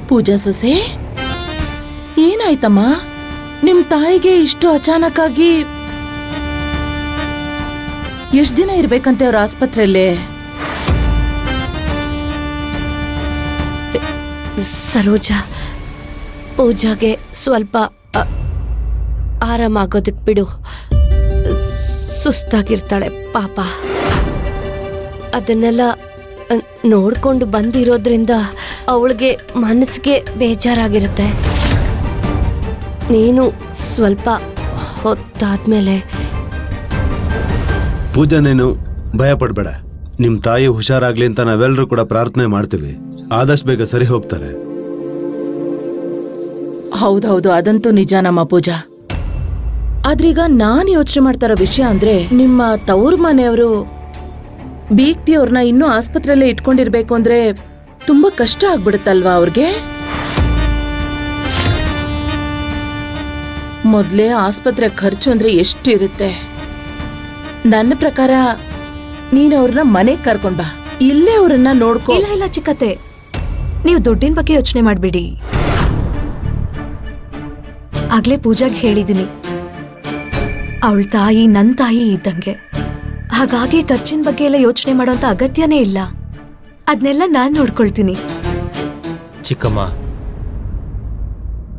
ಪೂಜಾ ಸೊಸೆ, ಏನಾಯ್ತಮ್ಮ? ನಿಮ್ ತಾಯಿಗೆ ಇಷ್ಟು ಅಚಾನಕ್ ಆಗಿ ಎಷ್ಟ್ ದಿನ ಇರ್ಬೇಕಂತೆ ಅವ್ರ ಆಸ್ಪತ್ರೆಯಲ್ಲಿ? ಸರೋಜಾ, ಪೂಜಾಗೆ ಸ್ವಲ್ಪ ಆರಾಮಾಗೋದಕ್ಕೆ ಬಿಡು. ಸುಸ್ತಾಗಿರ್ತಾಳೆ ಪಾಪ. ಅದನ್ನೆಲ್ಲ ನೋಡ್ಕೊಂಡು ಬಂದಿರೋದ್ರಿಂದ ಅವಳಿಗೆ ಮನಸ್ಸಿಗೆ ಬೇಜಾರಾಗಿರುತ್ತೆ. ನೀನು ಸ್ವಲ್ಪ ಹೊತ್ತಾದ್ಮೇಲೆ. ಪೂಜಾ, ನೀನು ಭಯ ಪಡ್ಬೇಡ. ನಿಮ್ ತಾಯಿ ಹುಷಾರಾಗ್ಲಿ ಅಂತ ನಾವೆಲ್ಲರೂ ಕೂಡ ಪ್ರಾರ್ಥನೆ ಮಾಡ್ತೀವಿ. ಆದಷ್ಟು ಬೇಗ ಸರಿ ಹೋಗ್ತಾರೆ. ಹೌದೌದು, ಅದಂತೂ ನಿಜ ನಮ್ಮ ಪೂಜಾ. ಆದ್ರೀಗ ನಾನ್ ಯೋಚನೆ ಮಾಡ್ತಾ ಇರೋ ವಿಷಯ ಅಂದ್ರೆ, ನಿಮ್ಮ ತವ್ರ ಮನೆಯವರು ಬೀಗ್ತಿ ಅವ್ರನ್ನ ಇನ್ನೂ ಆಸ್ಪತ್ರೆಯಲ್ಲೇ ಇಟ್ಕೊಂಡಿರ್ಬೇಕು ಅಂದ್ರೆ ತುಂಬಾ ಕಷ್ಟ ಆಗ್ಬಿಡುತ್ತಲ್ವಾ ಅವ್ರಿಗೆ? ಮೊದ್ಲೇ ಆಸ್ಪತ್ರೆ ಖರ್ಚು ಅಂದ್ರೆ ಎಷ್ಟಿರುತ್ತೆ. ನನ್ನ ಪ್ರಕಾರ ನೀನ್ ಅವ್ರನ್ನ ಮನೆಗ್ ಕರ್ಕೊಂಡ್ ಬಾ, ಇಲ್ಲೇ ಅವ್ರನ್ನ ನೋಡ್ಕೊ. ಇಲ್ಲ ಚಿಕ್ಕತ್ತೆ, ನೀವು ದುಡ್ಡಿನ ಬಗ್ಗೆ ಯೋಚನೆ ಮಾಡ್ಬಿಡಿ. ಆಗ್ಲೇ ಪೂಜಾಗ್ ಹೇಳಿದೀನಿ, ಅವಳ ತಾಯಿ ನನ್ ತಾಯಿ ಇದ್ದಂಗೆ. ಹಾಗಾಗಿ ಖರ್ಚಿನ ಬಗ್ಗೆ ಎಲ್ಲ ಯೋಚನೆ ಮಾಡೋಂತ ಅಗತ್ಯನೇ ಇಲ್ಲ. ಅದನ್ನೆಲ್ಲ ನಾನ್ ನೋಡ್ಕೊಳ್ತೀನಿ. ಚಿಕ್ಕಮ್ಮ,